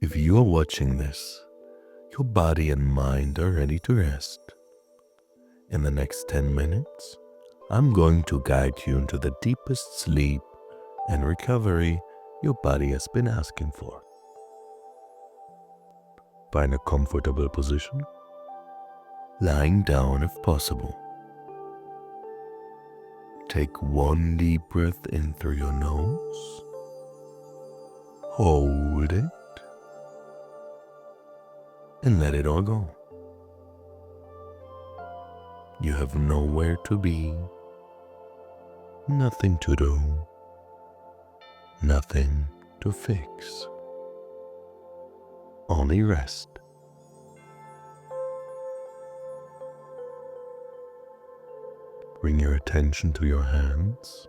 If you are watching this, your body and mind are ready to rest. In the next 10 minutes, I'm going to guide you into the deepest sleep and recovery your body has been asking for. Find a comfortable position, lying down if possible. Take one deep breath in through your nose, hold it, and let it all go. You have nowhere to be, nothing to do, nothing to fix. Only rest. Bring your attention to your hands.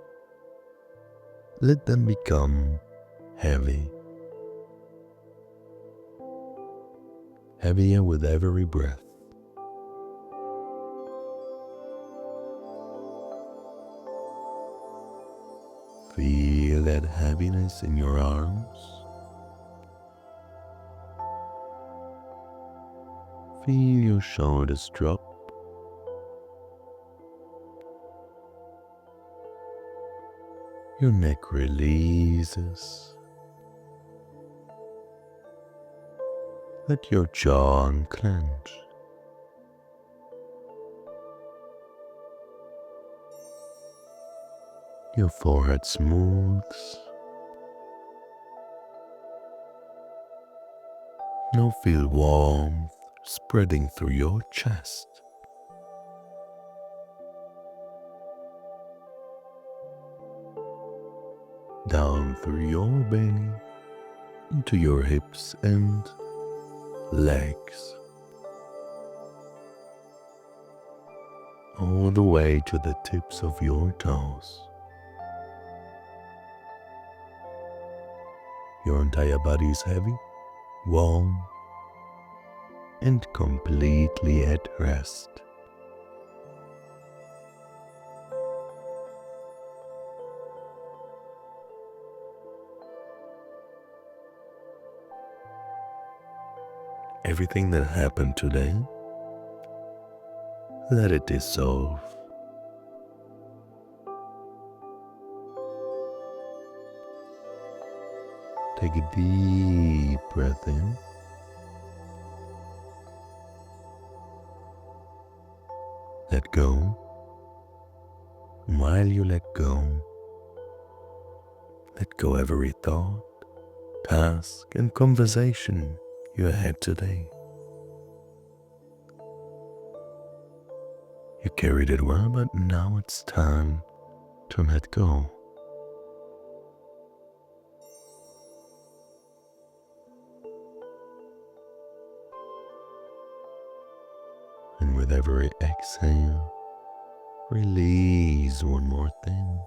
Let them become heavy. Heavier with every breath. Feel that heaviness in your arms. Feel your shoulders drop. Your neck releases. Let your jaw unclench. Your forehead smooths. Now feel warmth spreading through your chest. Down through your belly, into your hips and legs. All the way to the tips of your toes. Your entire body is heavy, warm, and completely at rest. Everything that happened today, let it dissolve. Take a deep breath in. Let go. And while you let go every thought, task, and conversation you had today. You carried it well, but now it's time to let go. And with every exhale, release one more thing.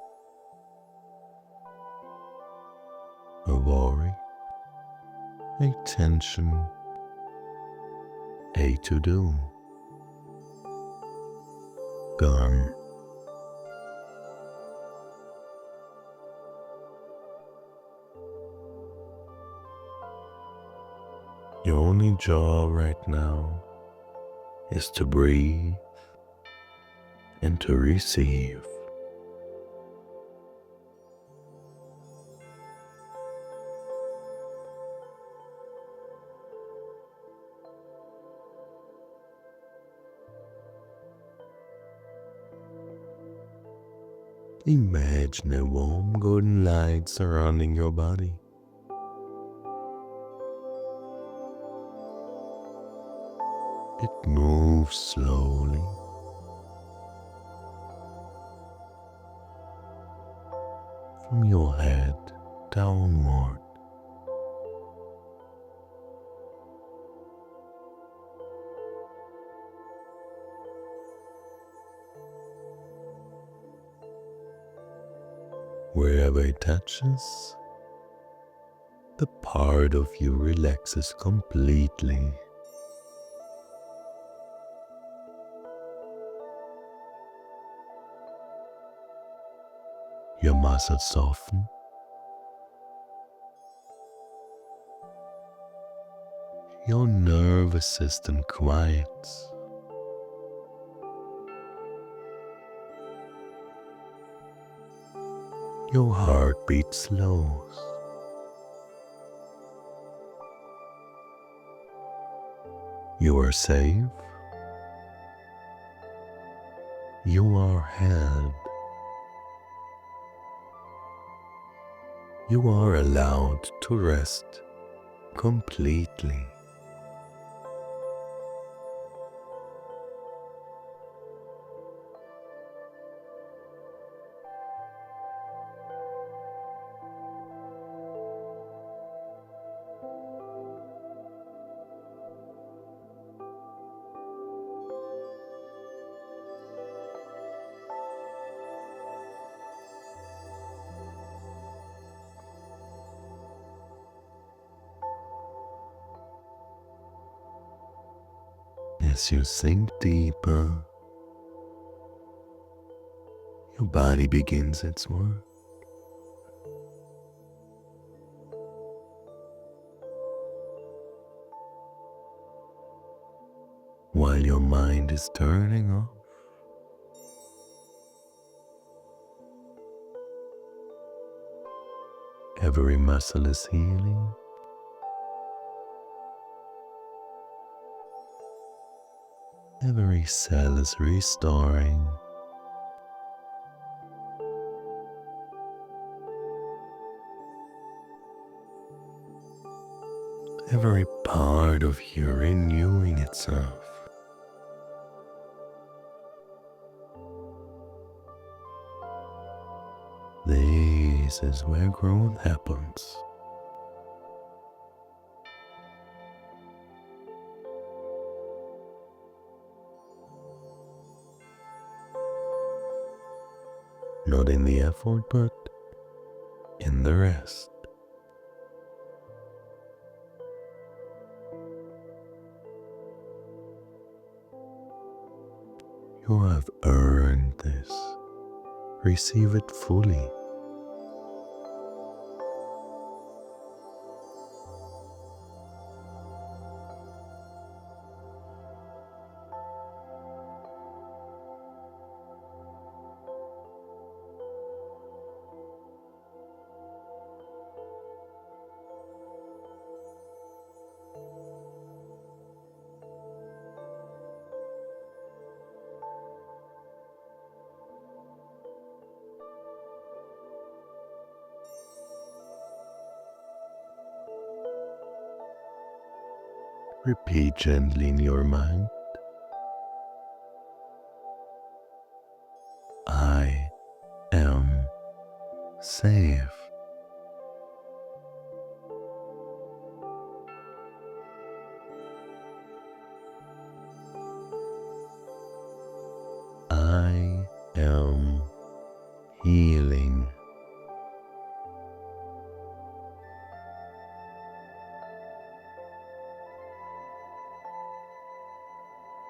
A worry, a tension, a to-do. Gone. Your only job right now is to breathe and to receive. Imagine a warm golden light surrounding your body. It moves slowly from your head downward. Wherever it touches, the part of you relaxes completely. Your muscles soften. your nervous system quiets. Your heartbeat slows. You are safe. You are held. You are allowed to rest completely. As you sink deeper, your body begins its work. While your mind is turning off, every muscle is healing. Every cell is restoring. Every part of you renewing itself. This is where growth happens. Not in the effort, but in the rest. You have earned this. Receive it fully. Repeat gently in your mind, I am safe. I am healing.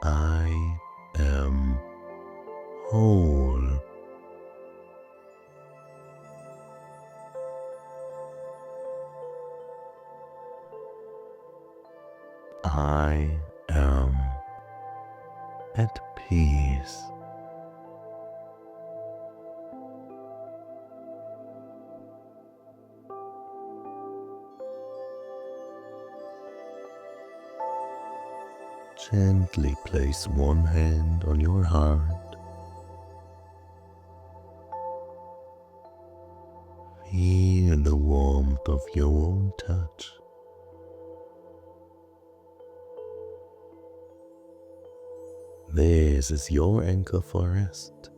I am whole. I am at peace. Gently place one hand on your heart. Feel the warmth of your own touch. This is your anchor for rest.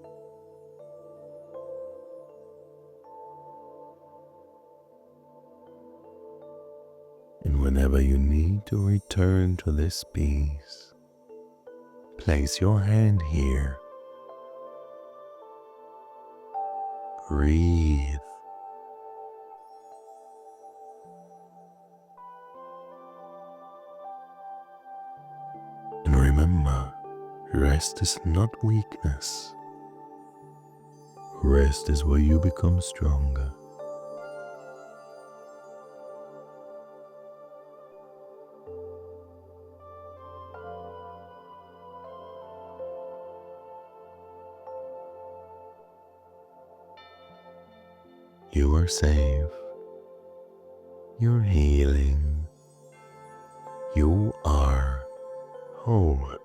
And whenever you need to return to this peace, place your hand here. Breathe. And remember, rest is not weakness. Rest is where you become stronger. You are safe. You're healing. You are whole.